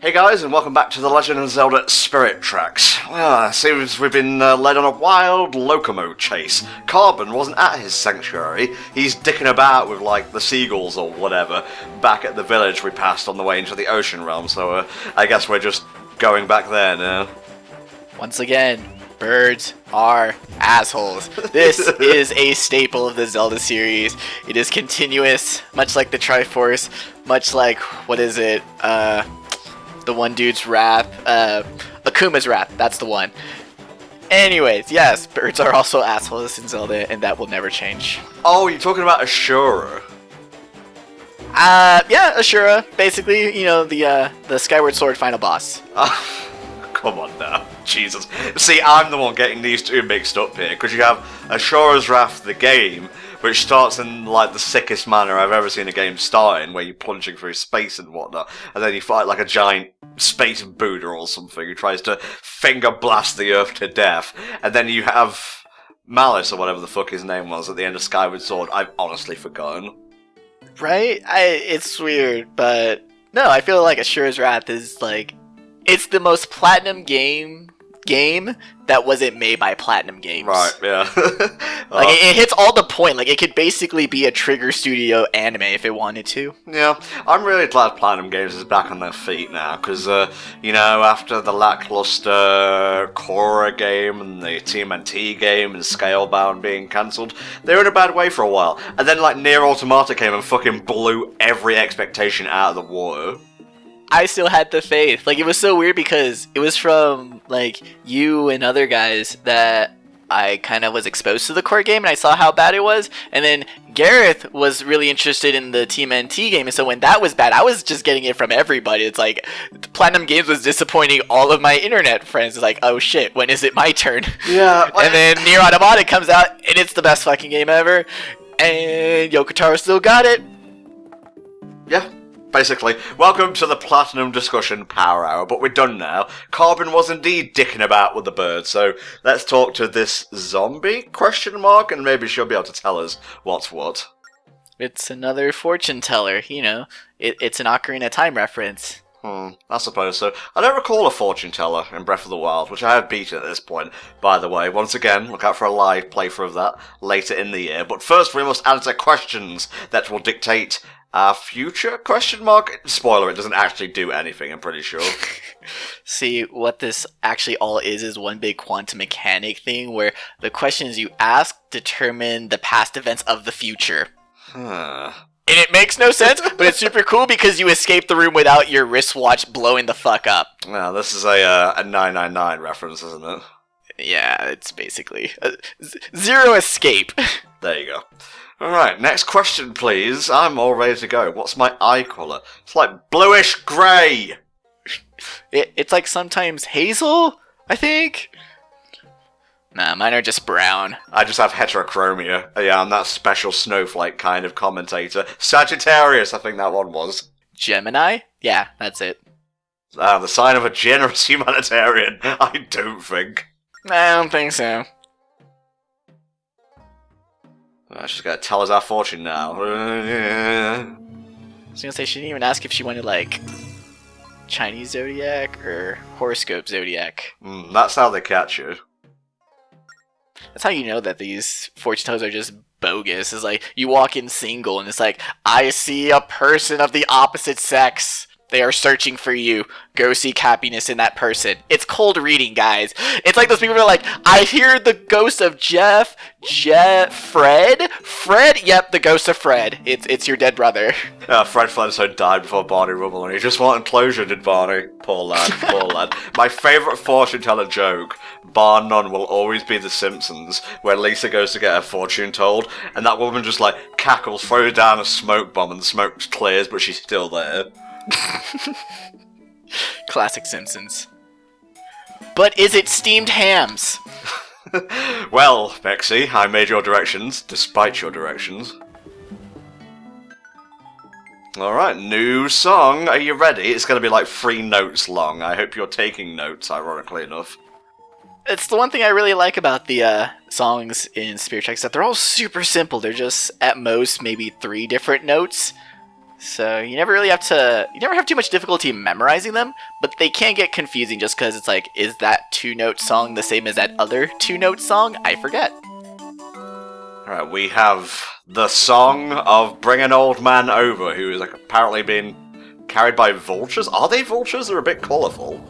Hey guys, and welcome back to the Legend of Zelda Spirit Tracks. Well, it seems we've been led on a wild Locomo chase. Carben wasn't at his sanctuary. He's dicking about with, like, the seagulls or whatever back at the village we passed on the way into the ocean realm, so I guess we're just going back there now. Once again, birds are assholes. This is a staple of the Zelda series. It is continuous, much like the Triforce, much like, what is it, the one dude's rap, Akuma's rap, that's the one. Anyways, yes, birds are also assholes in Zelda, and that will never change. Oh, you're talking about Ashura? Yeah, Ashura, basically, you know, the Skyward Sword final boss. Come on now, Jesus. See, I'm the one getting these two mixed up here, because you have Ashura's Wrath, the game, which starts in, like, the sickest manner I've ever seen a game start in, where you're plunging through space and whatnot, and then you fight like a giant space Buddha or something who tries to finger blast the Earth to death, and then you have Malice, or whatever the fuck his name was, at the end of Skyward Sword. I've honestly forgotten. Right? It's weird, but no, I feel like Ashura's Wrath is, like, it's the most platinum game that wasn't made by Platinum Games. Right, yeah. Like, it hits all the point. Like, it could basically be a Trigger Studio anime if it wanted to. Yeah, I'm really glad Platinum Games is back on their feet now, because, you know, after the lackluster Korra game and the TMNT game and Scalebound being cancelled, they were in a bad way for a while. And then, like, Nier Automata came and fucking blew every expectation out of the water. I still had the faith. Like, it was so weird because it was from, like, you and other guys that I kind of was exposed to the core game, and I saw how bad it was. And then Gareth was really interested in the Team NT game, and so when that was bad, I was just getting it from everybody. It's like, Platinum Games was disappointing all of my internet friends. It's like, oh shit, when is it my turn? Yeah. And then Nier Automata comes out, and it's the best fucking game ever. And Yoko Taro still got it. Yeah. Basically, welcome to the Platinum Discussion Power Hour, but we're done now. Carben was indeed dicking about with the bird, so let's talk to this zombie, ? And maybe she'll be able to tell us what's what. It's another fortune teller, you know. It's an Ocarina of Time reference. I suppose so. I don't recall a fortune teller in Breath of the Wild, which I have beaten at this point, by the way. Once again, look out for a live playthrough of that later in the year. But first, we must answer questions that will dictate our future ? Spoiler, it doesn't actually do anything, I'm pretty sure. See, what this actually all is one big quantum mechanic thing where the questions you ask determine the past events of the future. And it makes no sense, but it's super cool because you escape the room without your wristwatch blowing the fuck up. Well, this is a 999 reference, isn't it? Yeah, it's basically zero escape. There you go. Alright, next question, please. I'm all ready to go. What's my eye colour? It's like bluish grey. It's like sometimes hazel, I think. Nah, mine are just brown. I just have heterochromia. Yeah, I'm that special snowflake kind of commentator. Sagittarius, I think that one was. Gemini? Yeah, that's it. The sign of a generous humanitarian. I don't think. I don't think so. She's gonna tell us our fortune now. I was gonna say, she didn't even ask if she wanted, like, Chinese zodiac or horoscope zodiac. That's how they catch you. That's how you know that these fortune tellers are just bogus. It's like, you walk in single and it's like, I see a person of the opposite sex. They are searching for you. Go seek happiness in that person. It's cold reading, guys. It's like those people who are like, I hear the ghost of Fred? Yep, the ghost of Fred. It's your dead brother. Fred Flintstone died before Barney Rubble, and he just wanted closure, did Barney? Poor lad, poor lad. My favourite fortune teller joke, bar none, will always be The Simpsons, where Lisa goes to get her fortune told, and that woman just, like, cackles, throws down a smoke bomb, and the smoke clears, but she's still there. Classic Simpsons. But is it steamed hams? Well, Bexy, I made your directions, despite your directions. Alright, new song. Are you ready? It's going to be like 3 notes long. I hope you're taking notes, ironically enough. It's the one thing I really like about the songs in Spirit Tracks, that they're all super simple. They're just, at most, maybe 3 different notes. So you never have too much difficulty memorizing them, but they can get confusing just because it's like, is that 2-note song the same as that other 2-note song? I forget. Alright, we have the song of Bring an Old Man Over, who is like apparently being carried by vultures. Are they vultures? They're a bit colourful.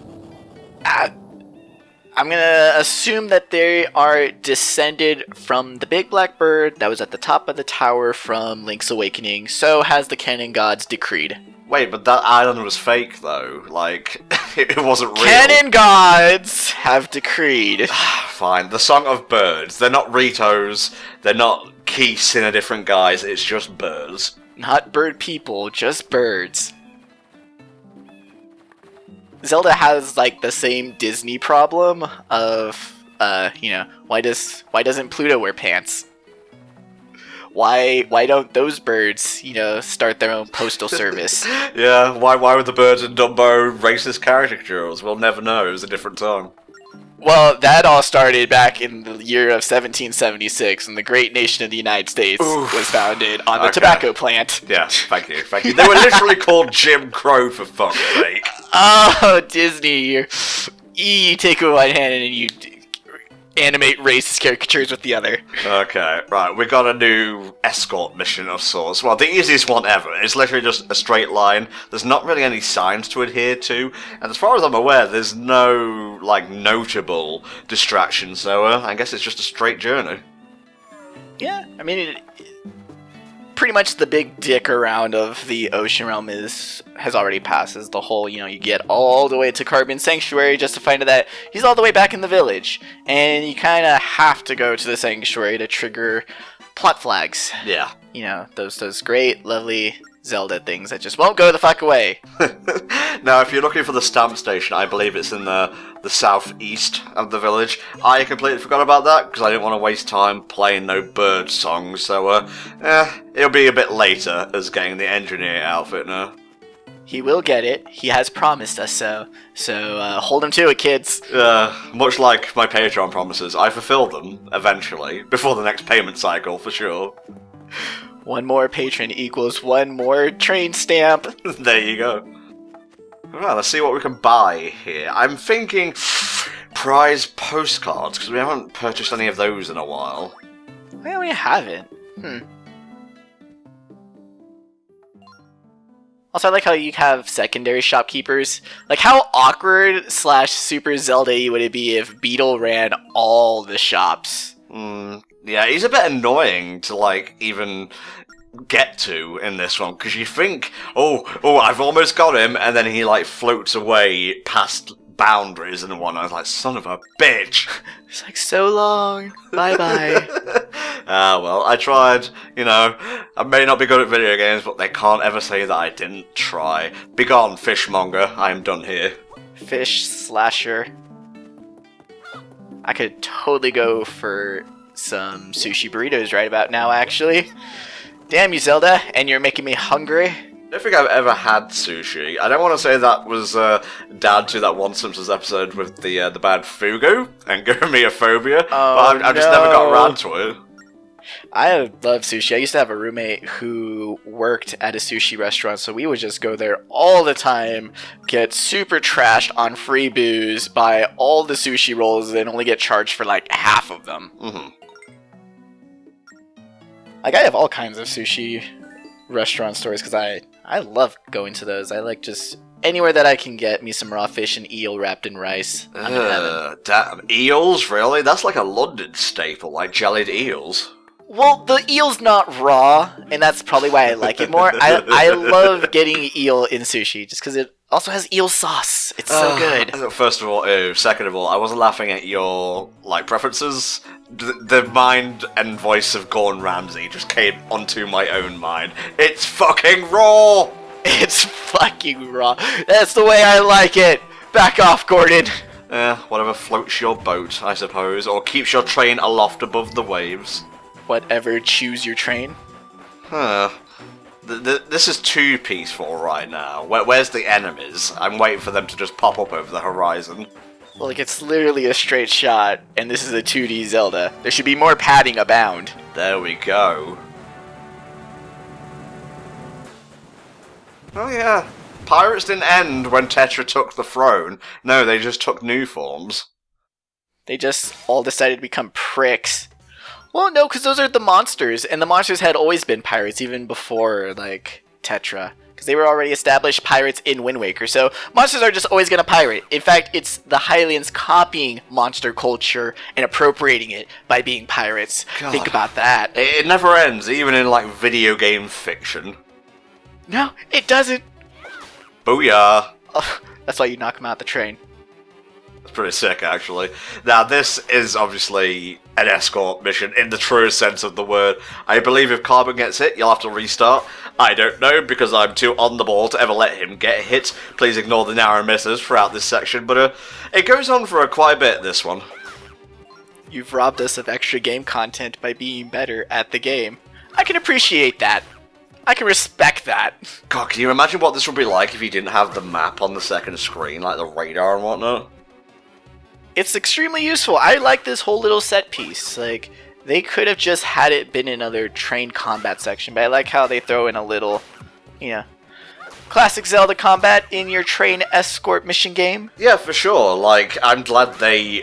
I'm gonna assume that they are descended from the big black bird that was at the top of the tower from Link's Awakening, so has the canon gods decreed. Wait, but that island was fake though. Like, it wasn't real. Canon gods have decreed. Fine. The Song of Birds. They're not Ritos. They're not Keese in a different guise. It's just birds. Not bird people, just birds. Zelda has like the same Disney problem of why doesn't Pluto wear pants? Why don't those birds, start their own postal service? Yeah, why would the birds in Dumbo racist caricatures? We'll never know. It was a different time. Well, that all started back in the year of 1776 when the great nation of the United States was founded on the tobacco plant. Yeah, thank you. They were literally called Jim Crow, for fuck's sake. Oh, Disney. You take with one hand and you animate racist caricatures with the other. Okay, right, we got a new escort mission of sorts. Well, the easiest one ever. It's literally just a straight line. There's not really any signs to adhere to, and as far as I'm aware, there's no, notable distractions, so I guess it's just a straight journey. Yeah, I mean, pretty much the big dick around of the ocean realm has already passed. As the whole, you get all the way to Carben Sanctuary just to find out that he's all the way back in the village, and you kind of have to go to the sanctuary to trigger plot flags. Yeah. Those great, lovely Zelda things that just won't go the fuck away. Now, if you're looking for the stamp station, I believe it's in the southeast of the village. I completely forgot about that because I didn't want to waste time playing no bird songs, so it'll be a bit later as getting the engineer outfit now. He will get it. He has promised us so. So hold him to it, kids. Much like my Patreon promises, I fulfill them eventually, before the next payment cycle, for sure. One more patron equals one more train stamp. There you go. Well, let's see what we can buy here. I'm thinking prize postcards, because we haven't purchased any of those in a while. Well, we haven't. Also, I like how you have secondary shopkeepers. Like, how awkward / super Zelda-y would it be if Beetle ran all the shops? Yeah, he's a bit annoying to, even get to in this one, because you think, oh, I've almost got him, and then he, floats away past boundaries and whatnot. It's like, son of a bitch! It's like, so long, bye-bye. Well, I tried, I may not be good at video games, but they can't ever say that I didn't try. Begone, fishmonger, I am done here. Fish slasher. I could totally go for some sushi burritos right about now, actually. Damn you, Zelda, and you're making me hungry. I don't think I've ever had sushi. I don't want to say that was dad to that one Simpsons episode with the bad fugu and giving me a phobia, but I've just never got around to it. I love sushi. I used to have a roommate who worked at a sushi restaurant, so we would just go there all the time, get super trashed on free booze, buy all the sushi rolls, and only get charged for half of them. I have all kinds of sushi restaurant stores because I love going to those. I like just anywhere that I can get me some raw fish and eel wrapped in rice. I'm in heaven. Damn, eels, really? That's like a London staple, like jellied eels. Well, the eel's not raw, and that's probably why I like it more. I love getting eel in sushi just because it also has eel sauce. It's so good. First of all, ew. Second of all, I wasn't laughing at your preferences. The mind and voice of Gordon Ramsay just came onto my own mind. It's fucking raw! It's fucking raw. That's the way I like it. Back off, Gordon. Whatever floats your boat, I suppose, or keeps your train aloft above the waves. Whatever, choose your train. This is too peaceful right now. Where's the enemies? I'm waiting for them to just pop up over the horizon. It's literally a straight shot, and this is a 2D Zelda. There should be more padding abound. There we go. Oh yeah. Pirates didn't end when Tetra took the throne. No, they just took new forms. They just all decided to become pricks. Well, no, because those are the monsters, and the monsters had always been pirates even before, like, Tetra. Because they were already established pirates in Wind Waker, so monsters are just always going to pirate. In fact, it's the Hylians copying monster culture and appropriating it by being pirates. God. Think about that. It never ends, even in, like, video game fiction. No, it doesn't. Booyah. Oh, that's why you knock them out the train. It's pretty sick, actually. Now, this is obviously an escort mission in the truest sense of the word. I believe if Carben gets hit, you'll have to restart. I don't know, because I'm too on the ball to ever let him get hit. Please ignore the narrow misses throughout this section, but it goes on for quite a bit, this one. You've robbed us of extra game content by being better at the game. I can appreciate that. I can respect that. God, can you imagine what this would be like if you didn't have the map on the second screen, like the radar and whatnot? It's extremely useful. I like this whole little set piece. Like, they could have just had it been another train combat section, but I like how they throw in a little, you know, classic Zelda combat in your train escort mission game. Yeah, for sure. Like, I'm glad they,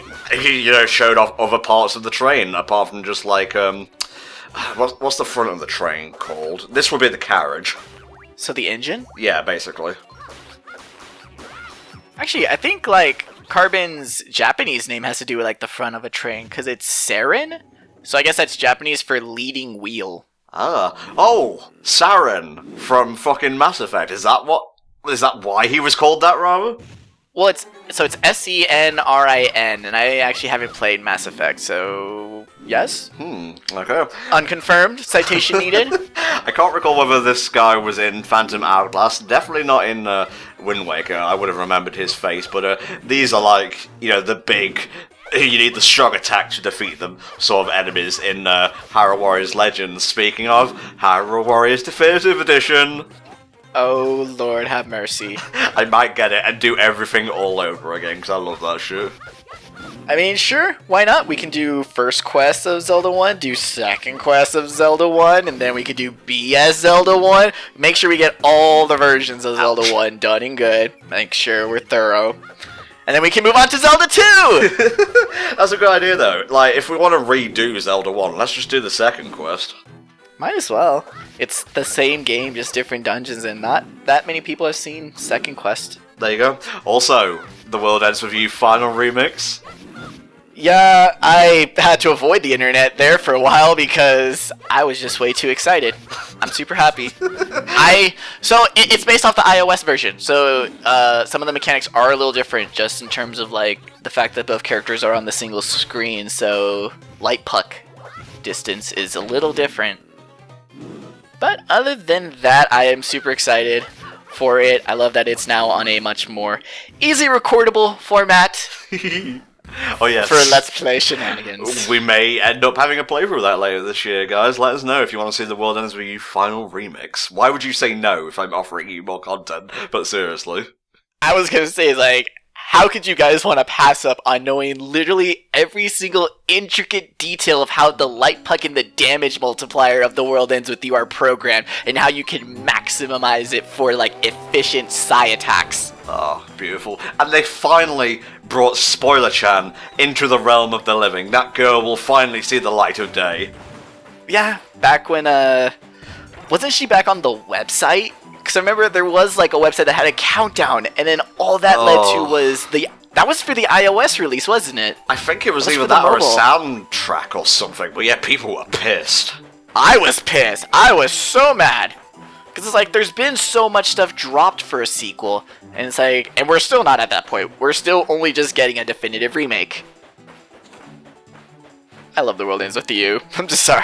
showed off other parts of the train, apart from just like, what's the front of the train called? This would be the carriage. So the engine? Yeah, basically. Actually, I think, like, Carben's Japanese name has to do with, like, the front of a train, because it's Saren? So I guess that's Japanese for leading wheel. Ah. Oh, Saren from fucking Mass Effect. Is that why he was called that, rather? Well, it's Senrin, and I actually haven't played Mass Effect, so yes. Okay. Unconfirmed. Citation needed. I can't recall whether this guy was in Phantom Hourglass. Definitely not in Wind Waker. I would have remembered his face, but these are like, the big, you need the strong attack to defeat them sort of enemies in Hyrule Warriors Legends. Speaking of, Hyrule Warriors Definitive Edition. Oh, Lord have mercy. I might get it and do everything all over again, because I love that shit. I mean, sure, why not? We can do first quest of Zelda 1, do second quest of Zelda 1, and then we could do BS Zelda 1. Make sure we get all the versions of Zelda 1 done and good. Make sure we're thorough. And then we can move on to Zelda 2! That's a good idea, though. Like, if we want to redo Zelda 1, let's just do the second quest. Might as well. It's the same game, just different dungeons, and not that many people have seen Second Quest. There you go. Also, The World Ends With You Final Remix. Yeah, I had to avoid the internet there for a while because I was just way too excited. I'm super happy. It's based off the iOS version, so some of the mechanics are a little different, just in terms of like the fact that both characters are on the single screen, so light puck distance is a little different. But other than that, I am super excited for it. I love that it's now on a much more easy recordable format. Oh yes. For Let's Play shenanigans. We may end up having a playthrough of that later this year, guys. Let us know if you want to see The World Ends With You Final Remix. Why would you say no if I'm offering you more content? But seriously. I was gonna say, like, how could you guys want to pass up on knowing literally every single intricate detail of how the light puck and the damage multiplier of The World Ends With You are programmed, and how you can maximize it for, like, efficient psi attacks? Oh, beautiful. And they finally brought Spoiler-chan into the realm of the living. That girl will finally see the light of day. Yeah, back when, wasn't she back on the website? Because I remember there was, like, a website that had a countdown, and then all that led to was that was for the iOS release, wasn't it? I think it was either that or a soundtrack or something, but yeah, people were pissed. I was pissed. I was so mad. Because it's like, there's been so much stuff dropped for a sequel, and it's like, and we're still not at that point. We're still only just getting a definitive remake. I love The World Ends With You. I'm just sorry.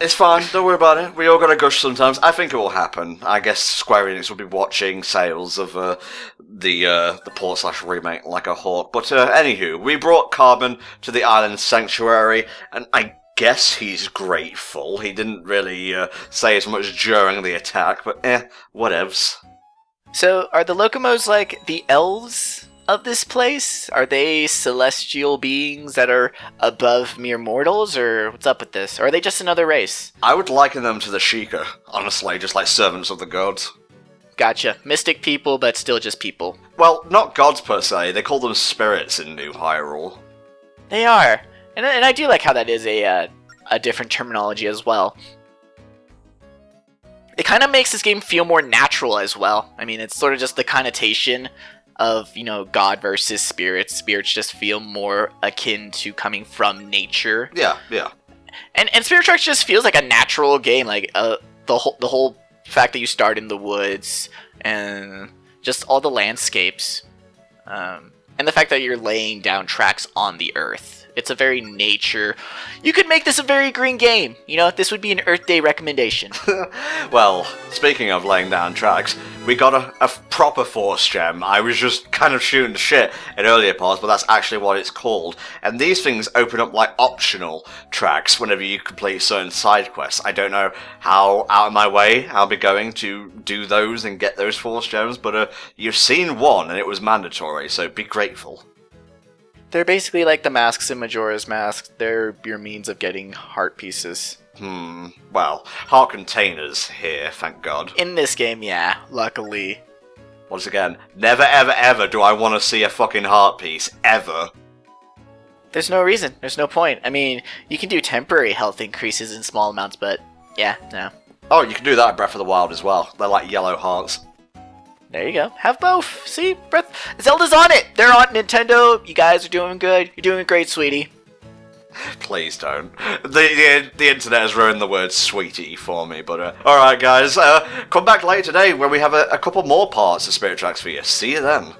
It's fine, don't worry about it. We all gotta gush sometimes. I think it will happen. I guess Square Enix will be watching sales of the port/remake like a hawk. But anywho, we brought Carben to the island sanctuary, and I guess he's grateful. He didn't really say as much during the attack, but whatevs. So, are the Locomos like the elves of this place? Are they celestial beings that are above mere mortals, or what's up with this? Or are they just another race? I would liken them to the Sheikah, honestly, just like servants of the gods. gotcha. Mystic people, but still just people. Well, not gods per se. They call them spirits in New Hyrule. They are. And I do like how that is a different terminology as well. It kind of makes this game feel more natural as well. I mean, it's sort of just the connotation of, you know, God versus spirits. Spirits just feel more akin to coming from nature. Yeah. And Spirit Tracks just feels like a natural game. Like the whole fact that you start in the woods and just all the landscapes, and the fact that you're laying down tracks on the earth. It's a very nature. You could make this a very green game. You know, this would be an Earth Day recommendation. Well, speaking of laying down tracks, we got a proper Force Gem. I was just kind of shooting the shit in earlier parts, but that's actually what it's called. And these things open up like optional tracks whenever you complete certain side quests. I don't know how out of my way I'll be going to do those and get those Force Gems, but you've seen one and it was mandatory, so be grateful. They're basically like the masks in Majora's Mask. They're your means of getting heart pieces. Well, heart containers here, thank God. In this game, yeah, luckily. Once again, never ever ever do I want to see a fucking heart piece, ever. There's no reason. There's no point. I mean, you can do temporary health increases in small amounts, but yeah, no. Oh, you can do that in Breath of the Wild as well. They're like yellow hearts. There you go. Have both. See? Zelda's on it. They're on Nintendo. You guys are doing good. You're doing great, sweetie. Please don't. The internet has ruined the word sweetie for me, but alright guys, come back later today where we have a couple more parts of Spirit Tracks for you. See you then.